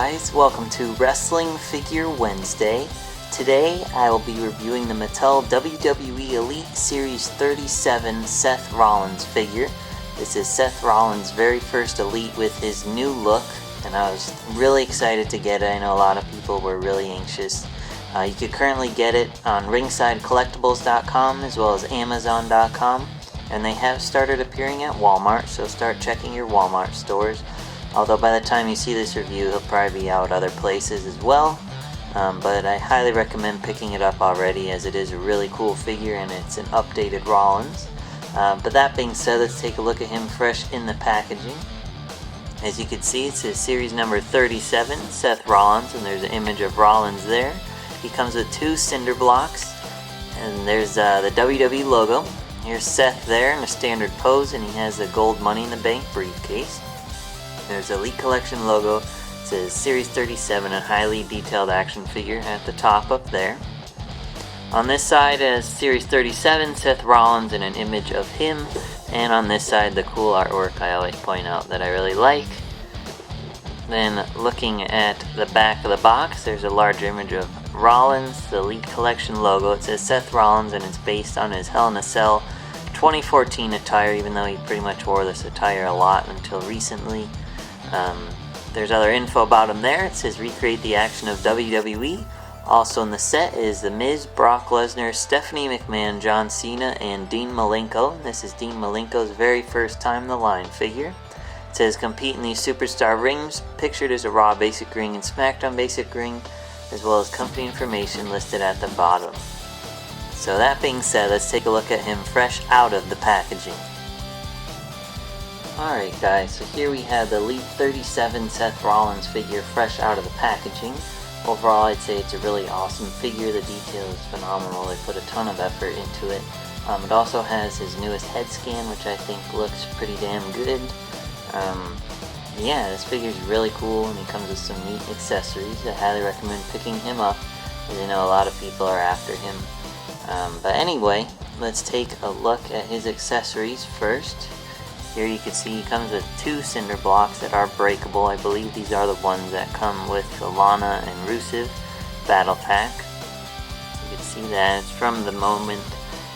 guys, welcome to Wrestling Figure Wednesday. Today I will be reviewing the Mattel WWE Elite Series 37 Seth Rollins figure. This is Seth Rollins' very first Elite with his new look, and I was really excited to get it. I know a lot of people were really anxious. You could currently get it on ringsidecollectibles.com as well as amazon.com, and they have started appearing at Walmart, so start checking your Walmart stores. Although by the time you see this review, he'll probably be out other places as well. But I highly recommend picking it up already, as it is a really cool figure and it's an updated Rollins. But that being said, let's take a look at him fresh in the packaging. As you can see, it's his series number 37, Seth Rollins, and there's an image of Rollins there. He comes with two cinder blocks, and there's the WWE logo. Here's Seth there in a standard pose, and he has the gold Money in the Bank briefcase. There's the Elite Collection logo. It says Series 37, a highly detailed action figure at the top up there. On this side is Series 37, Seth Rollins, and an image of him. And on this side, the cool artwork I always point out that I really like. Then looking at the back of the box, there's a large image of Rollins, the Elite Collection logo. It says Seth Rollins, and it's based on his Hell in a Cell 2014 attire, even though he pretty much wore this attire a lot until recently. There's other info about him there. It says recreate the action of WWE. Also in the set is The Miz, Brock Lesnar, Stephanie McMahon, John Cena, and Dean Malenko. This is Dean Malenko's very first time in the line figure. It says compete in these superstar rings, pictured as a Raw basic ring and SmackDown basic ring, as well as company information listed at the bottom. So that being said, let's take a look at him fresh out of the packaging. Alright guys, so here we have the Elite 37 Seth Rollins figure fresh out of the packaging. Overall, I'd say it's a really awesome figure. The detail is phenomenal. They put a ton of effort into it. It also has his newest head scan, which I think looks pretty damn good. Yeah, this figure is really cool, and he comes with some neat accessories. I highly recommend picking him up, as I know a lot of people are after him. But anyway, let's take a look at his accessories first. Here you can see he comes with two cinder blocks that are breakable. I believe these are the ones that come with the Lana and Rusev battle pack. You can see that it's from the moment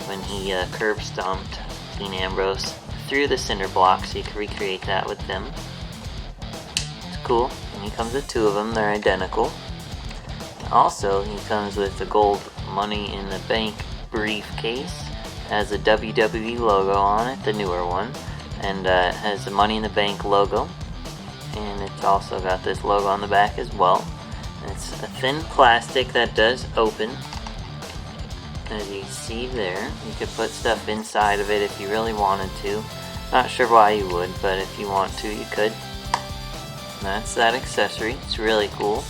when he curb stomped Dean Ambrose through the cinder blocks, so you can recreate that with them. It's cool, and he comes with two of them. They're identical. Also, he comes with the gold Money in the Bank briefcase. It has the WWE logo on it, the newer one. And it has the Money in the Bank logo, and it's also got this logo on the back as well. And it's a thin plastic that does open, as you see there. You could put stuff inside of it if you really wanted to. Not sure why you would, but if you want to, you could. And that's that accessory. It's really cool.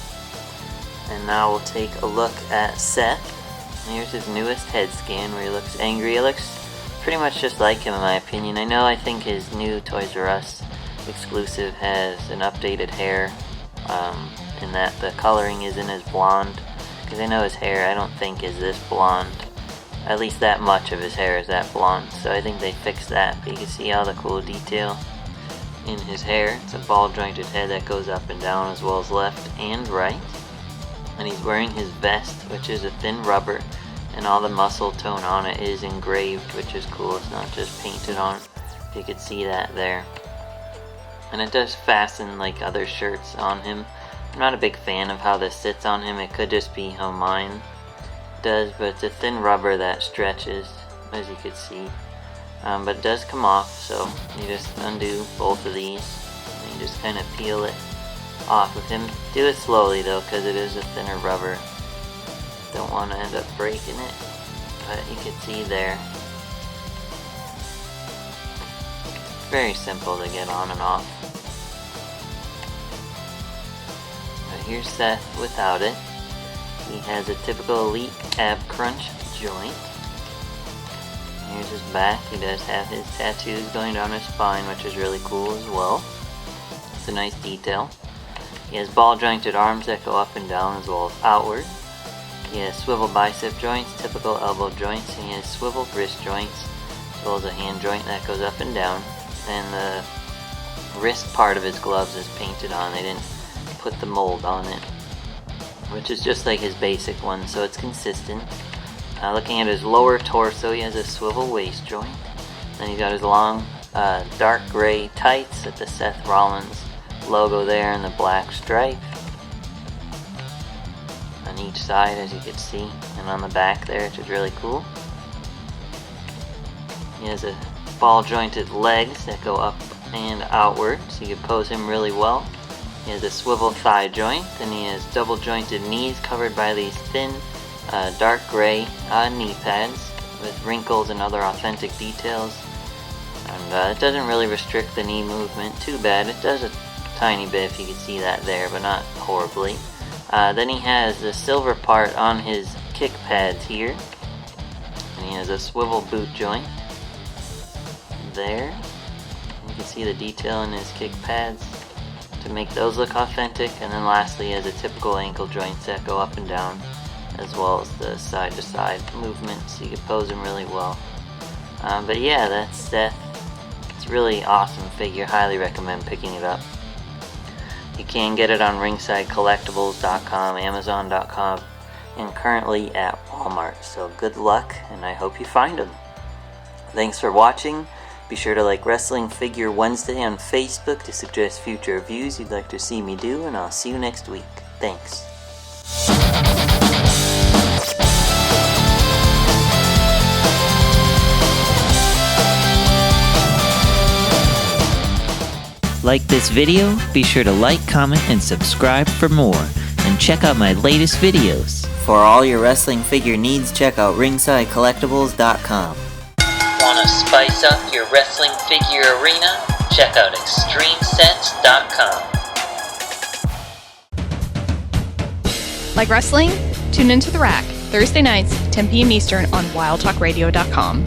And now we'll take a look at Seth. Here's his newest head scan where he looks angry. He looks pretty much just like him in my opinion. I think his new Toys R Us exclusive has an updated hair, in that the coloring isn't as blonde, because I know his hair I don't think is this blonde. At least that much of his hair is that blonde, so I think they fixed that. But you can see all the cool detail in his hair. It's a ball jointed head that goes up and down as well as left and right. And he's wearing his vest, which is a thin rubber, and all the muscle tone on it is engraved, which is cool. It's not just painted on. You could see that there. And it does fasten like other shirts on him. I'm not a big fan of how this sits on him. It could just be how mine does, but it's a thin rubber that stretches, as you could see. But it does come off, so you just undo both of these, and you just kind of peel it off of him. Do it slowly though, because it is a thinner rubber. Don't want to end up breaking it, but you can see there. Very simple to get on and off. But here's Seth without it. He has a typical Elite ab crunch joint. Here's his back. He does have his tattoos going down his spine, which is really cool as well. It's a nice detail. He has ball jointed arms that go up and down as well as outward. He has swivel bicep joints, typical elbow joints, and he has swivel wrist joints, as well as a hand joint that goes up and down. And the wrist part of his gloves is painted on. They didn't put the mold on it, which is just like his basic one, so it's consistent. Looking at his lower torso, he has a swivel waist joint. Then he's got his long dark gray tights with the Seth Rollins logo there and the black stripe on each side, as you can see, and on the back there, which is really cool. He has a ball jointed legs that go up and outward, so you can pose him really well. He has a swivel thigh joint, and he has double jointed knees covered by these thin dark gray knee pads with wrinkles and other authentic details. And it doesn't really restrict the knee movement too bad. It does a tiny bit, if you can see that there, but not horribly. Then he has the silver part on his kick pads here, and he has a swivel boot joint there. You can see the detail in his kick pads to make those look authentic. And then lastly, he has a typical ankle joints that go up and down, as well as the side to side movement, so you can pose him really well. But yeah, that's Seth. It's a really awesome figure. Highly recommend picking it up. You can get it on ringsidecollectibles.com, amazon.com, and currently at Walmart. So good luck, and I hope you find them. Thanks for watching. Be sure to like Wrestling Figure Wednesday on Facebook to suggest future reviews you'd like to see me do, and I'll see you next week. Thanks. Like this video? Be sure to like, comment, and subscribe for more. And check out my latest videos. For all your wrestling figure needs, check out ringsidecollectibles.com. Want to spice up your wrestling figure arena? Check out extremesets.com. Like wrestling? Tune into The Rack, Thursday nights, 10 p.m. Eastern on wildtalkradio.com.